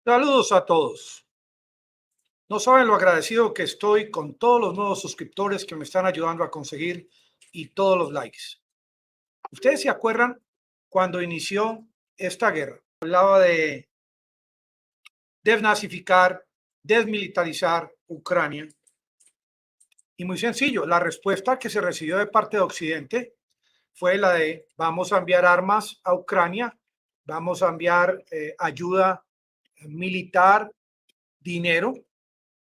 Saludos a todos. No saben lo agradecido que estoy con todos los nuevos suscriptores que me están ayudando a conseguir y todos los likes. ¿Ustedes se acuerdan cuando inició esta guerra? Hablaba de desnazificar, desmilitarizar Ucrania. Y muy sencillo, la respuesta que se recibió de parte de Occidente fue la de vamos a enviar armas a Ucrania, vamos a enviar ayuda militar, dinero,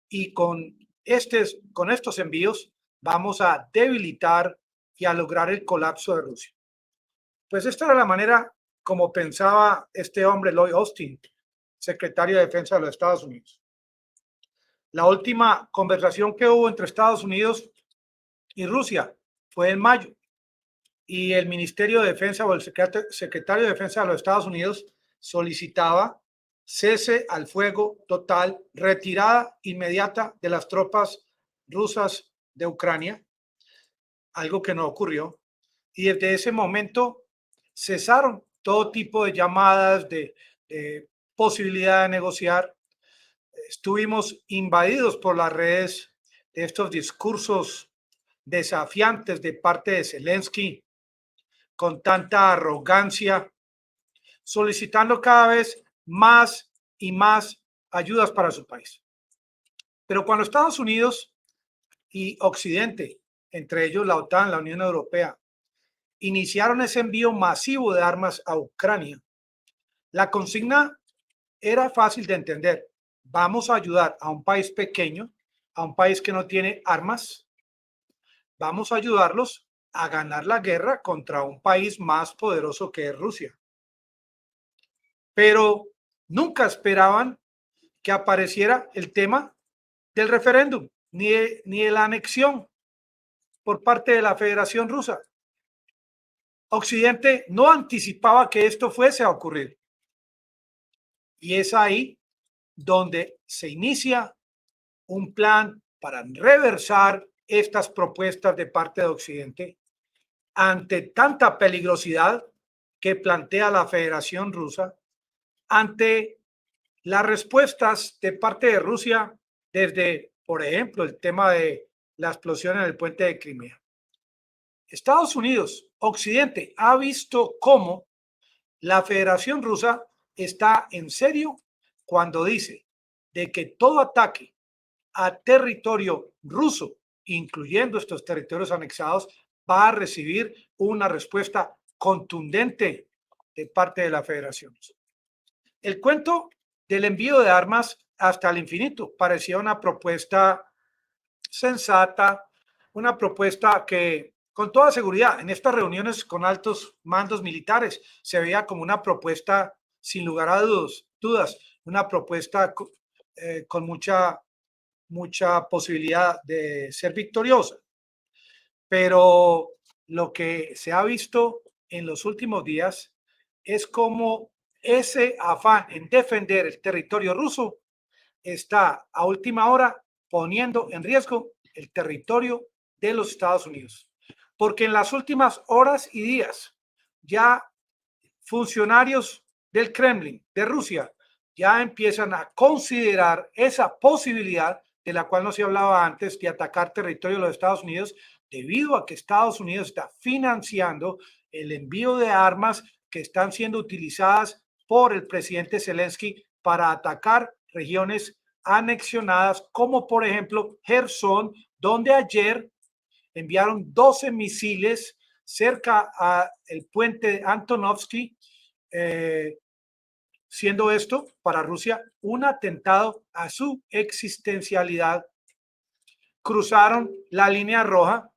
y con estos envíos vamos a debilitar y a lograr el colapso de Rusia. Pues esta era la manera como pensaba este hombre, Lloyd Austin, secretario de Defensa de los Estados Unidos. La última conversación que hubo entre Estados Unidos y Rusia fue en mayo y el Ministerio de Defensa o el secretario de Defensa de los Estados Unidos solicitaba cese al fuego total, retirada inmediata de las tropas rusas de Ucrania, algo que no ocurrió. Y desde ese momento cesaron todo tipo de llamadas de posibilidad de negociar. Estuvimos invadidos por las redes de estos discursos desafiantes de parte de Zelensky, con tanta arrogancia, solicitando cada vez más y más ayudas para su país. Pero cuando Estados Unidos y Occidente, entre ellos la OTAN, la Unión Europea, iniciaron ese envío masivo de armas a Ucrania, la consigna era fácil de entender. Vamos a ayudar a un país pequeño, a un país que no tiene armas. Vamos a ayudarlos a ganar la guerra contra un país más poderoso que es Rusia. Pero nunca esperaban que apareciera el tema del referéndum, ni de la anexión por parte de la Federación Rusa. Occidente no anticipaba que esto fuese a ocurrir. Y es ahí donde se inicia un plan para reversar estas propuestas de parte de Occidente ante tanta peligrosidad que plantea la Federación Rusa, ante las respuestas de parte de Rusia desde, por ejemplo, el tema de la explosión en el puente de Crimea. Estados Unidos, Occidente, ha visto cómo la Federación Rusa está en serio cuando dice de que todo ataque a territorio ruso, incluyendo estos territorios anexados, va a recibir una respuesta contundente de parte de la Federación. El cuento del envío de armas hasta el infinito parecía una propuesta sensata, una propuesta que con toda seguridad en estas reuniones con altos mandos militares se veía como una propuesta sin lugar a dudas, una propuesta con mucha posibilidad de ser victoriosa. Pero lo que se ha visto en los últimos días es como ese afán en defender el territorio ruso está a última hora poniendo en riesgo el territorio de los Estados Unidos. Porque en las últimas horas y días ya funcionarios del Kremlin, de Rusia, ya empiezan a considerar esa posibilidad de la cual no se hablaba antes de atacar territorio de los Estados Unidos, debido a que Estados Unidos está financiando el envío de armas que están siendo utilizadas por el presidente Zelensky para atacar regiones anexionadas, como por ejemplo Gerson, donde ayer enviaron 12 misiles cerca al puente Antonovsky, siendo esto para Rusia un atentado a su existencialidad. Cruzaron la línea roja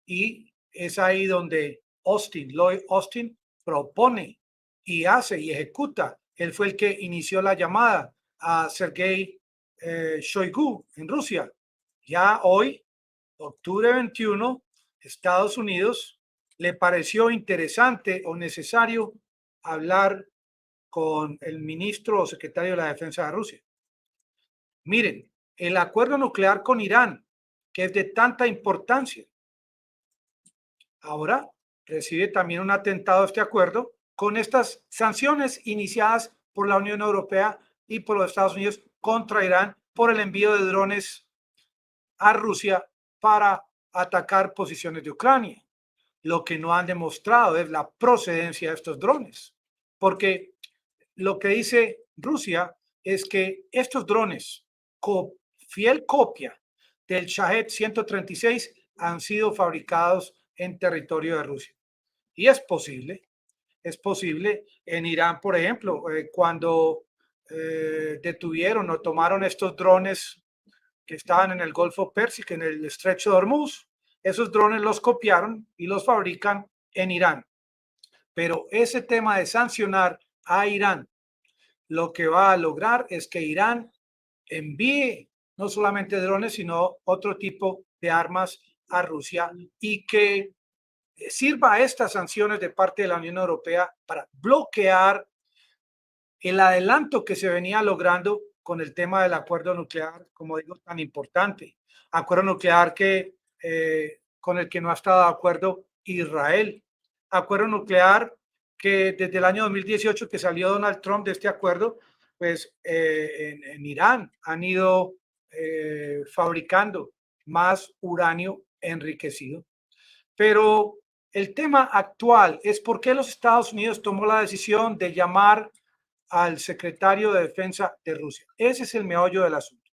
y es ahí donde Lloyd Austin, propone y hace y ejecuta. Él fue el que inició la llamada a Sergei Shoigu en Rusia. Ya hoy, octubre 21, Estados Unidos le pareció interesante o necesario hablar con el ministro o secretario de la Defensa de Rusia. Miren, el acuerdo nuclear con Irán, que es de tanta importancia, ahora recibe también un atentado a este acuerdo con estas sanciones iniciadas por la Unión Europea y por los Estados Unidos contra Irán por el envío de drones a Rusia para atacar posiciones de Ucrania. Lo que no han demostrado es la procedencia de estos drones, porque lo que dice Rusia es que estos drones, fiel copia del Shahed 136, han sido fabricados en territorio de Rusia. Y es posible en Irán, por ejemplo, cuando detuvieron o tomaron estos drones que estaban en el Golfo Pérsico, en el estrecho de Hormuz, esos drones los copiaron y los fabrican en Irán. Pero ese tema de sancionar a Irán, lo que va a lograr es que Irán envíe no solamente drones, sino otro tipo de armas a Rusia y que sirva a estas sanciones de parte de la Unión Europea para bloquear el adelanto que se venía logrando con el tema del acuerdo nuclear, como digo, tan importante. Acuerdo nuclear con el que no ha estado de acuerdo Israel. Acuerdo nuclear que desde el año 2018 que salió Donald Trump de este acuerdo, pues en Irán han ido fabricando más uranio enriquecido. Pero el tema actual es por qué los Estados Unidos tomó la decisión de llamar al secretario de Defensa de Rusia. Ese es el meollo del asunto.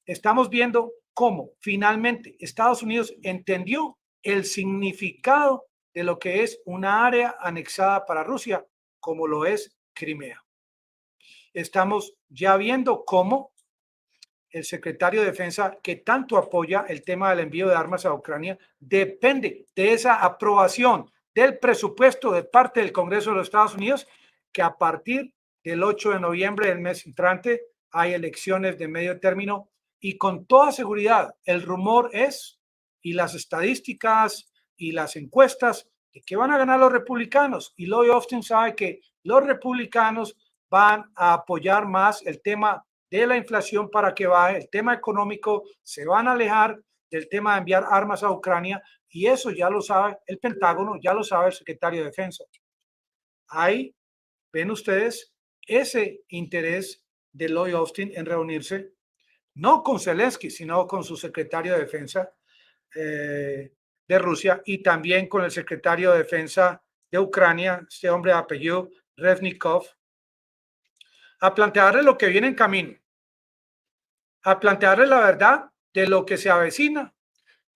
Estamos viendo cómo finalmente Estados Unidos entendió el significado de lo que es una área anexada para Rusia, como lo es Crimea. Estamos ya viendo cómo el secretario de Defensa, que tanto apoya el tema del envío de armas a Ucrania, depende de esa aprobación del presupuesto de parte del Congreso de los Estados Unidos, que a partir del 8 de noviembre del mes entrante hay elecciones de medio término y con toda seguridad el rumor es, y las estadísticas y las encuestas, de que van a ganar los republicanos. Y Lloyd Austin sabe que los republicanos van a apoyar más el tema de la inflación para que baje, el tema económico, se van a alejar del tema de enviar armas a Ucrania y eso ya lo sabe el Pentágono, ya lo sabe el secretario de Defensa. Ahí ven ustedes ese interés de Lloyd Austin en reunirse, no con Zelensky, sino con su secretario de Defensa de Rusia y también con el secretario de Defensa de Ucrania, este hombre de apellido Reznikov, a plantearle lo que viene en camino, a plantearle la verdad de lo que se avecina,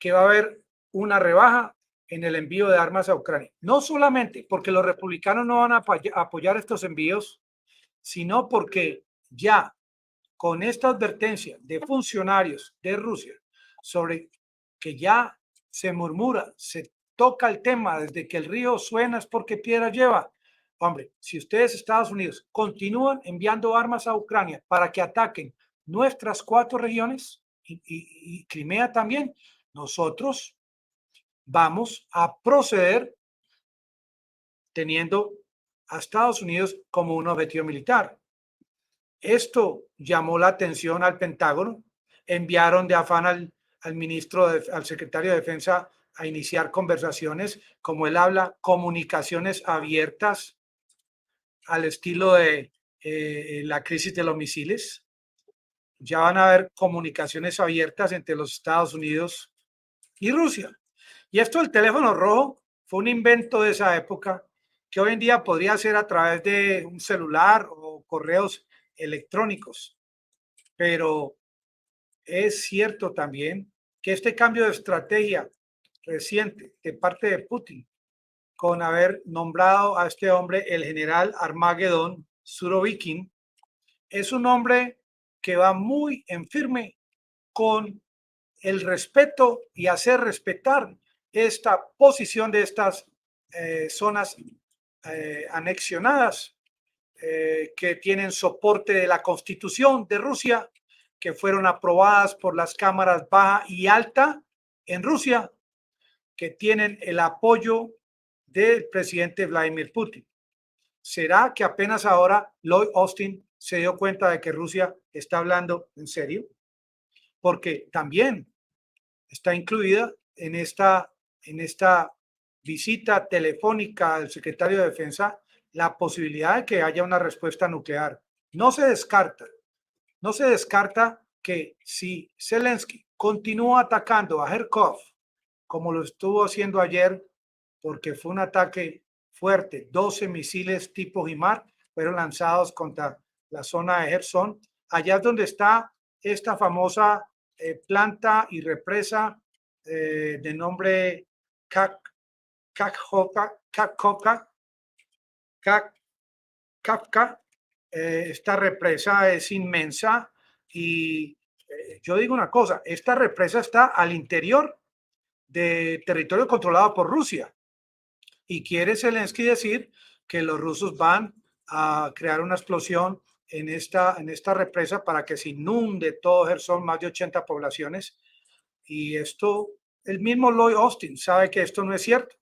que va a haber una rebaja en el envío de armas a Ucrania. No solamente porque los republicanos no van a apoyar estos envíos, sino porque ya con esta advertencia de funcionarios de Rusia sobre que ya se murmura, se toca el tema desde que el río suena es porque piedra lleva. Hombre, si ustedes, Estados Unidos, continúan enviando armas a Ucrania para que ataquen nuestras 4 regiones y Crimea también, nosotros vamos a proceder teniendo a Estados Unidos como un objetivo militar. Esto llamó la atención al Pentágono. Enviaron de afán al ministro, al secretario de Defensa a iniciar conversaciones, como él habla, comunicaciones abiertas al estilo de la crisis de los misiles. Ya van a haber comunicaciones abiertas entre los Estados Unidos y Rusia. Y esto del teléfono rojo fue un invento de esa época que hoy en día podría ser a través de un celular o correos electrónicos. Pero es cierto también que este cambio de estrategia reciente de parte de Putin, con haber nombrado a este hombre el general Armagedón Surovikin, es un hombre que va muy en firme con el respeto y hacer respetar esta posición de estas zonas anexionadas que tienen soporte de la Constitución de Rusia, que fueron aprobadas por las cámaras baja y alta en Rusia, que tienen el apoyo del presidente Vladimir Putin. ¿Será que apenas ahora Lloyd Austin se dio cuenta de que Rusia está hablando en serio? Porque también está incluida en esta visita telefónica al secretario de Defensa la posibilidad de que haya una respuesta nuclear. No se descarta, no se descarta que si Zelensky continúa atacando a Kharkov, como lo estuvo haciendo ayer, porque fue un ataque fuerte, 12 misiles tipo HIMARS fueron lanzados contra la zona de Gerson, allá es donde está esta famosa planta y represa de nombre Kakhovka. Esta represa es inmensa y yo digo una cosa, esta represa está al interior de territorio controlado por Rusia y quiere Zelensky decir que los rusos van a crear una explosión en esta represa para que se inunde todo Gerson, más de 80 poblaciones. Y esto, el mismo Lloyd Austin sabe que esto no es cierto.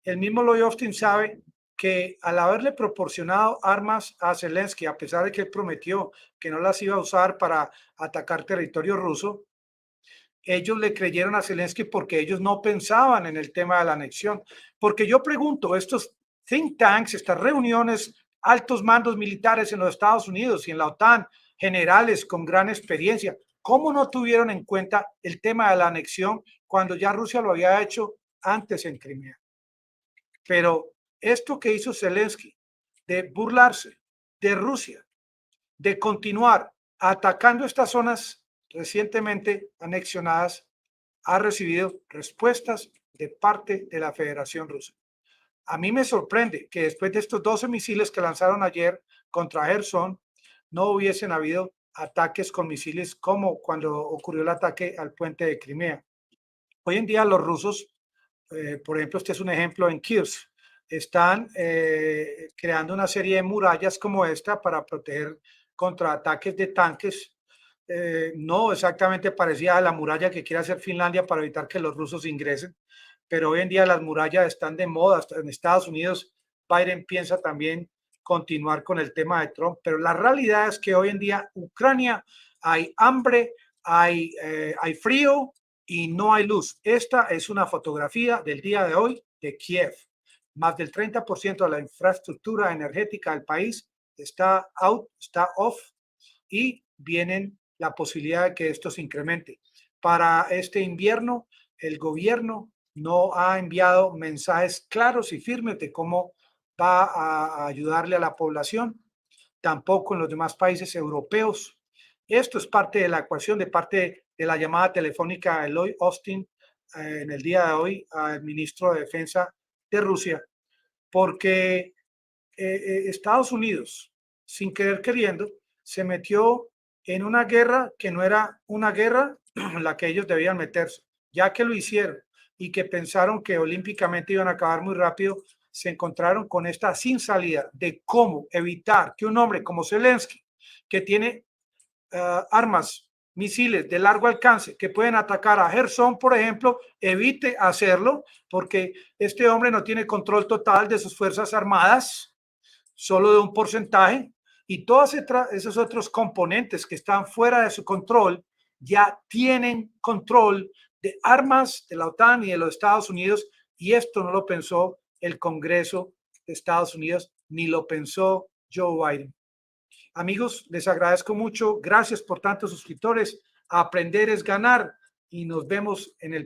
El mismo Lloyd Austin sabe que al haberle proporcionado armas a Zelensky, a pesar de que él prometió que no las iba a usar para atacar territorio ruso, ellos le creyeron a Zelensky porque ellos no pensaban en el tema de la anexión. Porque yo pregunto, estos think tanks, estas reuniones, altos mandos militares en los Estados Unidos y en la OTAN, generales con gran experiencia, ¿cómo no tuvieron en cuenta el tema de la anexión cuando ya Rusia lo había hecho antes en Crimea? Pero esto que hizo Zelensky de burlarse de Rusia, de continuar atacando estas zonas recientemente anexionadas, ha recibido respuestas de parte de la Federación Rusa. A mí me sorprende que después de estos 12 misiles que lanzaron ayer contra Gerson, no hubiesen habido ataques con misiles como cuando ocurrió el ataque al puente de Crimea. Hoy en día los rusos, por ejemplo, este es un ejemplo en Kiev, están creando una serie de murallas como esta para proteger contra ataques de tanques. No exactamente parecida a la muralla que quiere hacer Finlandia para evitar que los rusos ingresen, pero hoy en día las murallas están de moda. Hasta en Estados Unidos, Biden piensa también continuar con el tema de Trump, pero la realidad es que hoy en día Ucrania hay hambre, hay frío y no hay luz. Esta es una fotografía del día de hoy de Kiev. Más del 30% de la infraestructura energética del país está out, está off, y vienen la posibilidad de que esto se incremente. Para este invierno, el gobierno no ha enviado mensajes claros y firmes de cómo va a ayudarle a la población, tampoco en los demás países europeos. Esto es parte de la ecuación, de parte de la llamada telefónica de Lloyd Austin en el día de hoy al ministro de Defensa de Rusia, porque Estados Unidos, sin querer queriendo, se metió en una guerra que no era una guerra en la que ellos debían meterse. Ya que lo hicieron y que pensaron que olímpicamente iban a acabar muy rápido, se encontraron con esta sin salida de cómo evitar que un hombre como Zelensky, que tiene armas, misiles de largo alcance que pueden atacar a Gerson, por ejemplo, evite hacerlo, porque este hombre no tiene control total de sus fuerzas armadas, solo de un porcentaje, y todos esos otros componentes que están fuera de su control ya tienen control de armas de la OTAN y de los Estados Unidos, y esto no lo pensó el Congreso de Estados Unidos, ni lo pensó Joe Biden. Amigos, les agradezco mucho. Gracias por tantos suscriptores. Aprender es ganar y nos vemos en el próximo.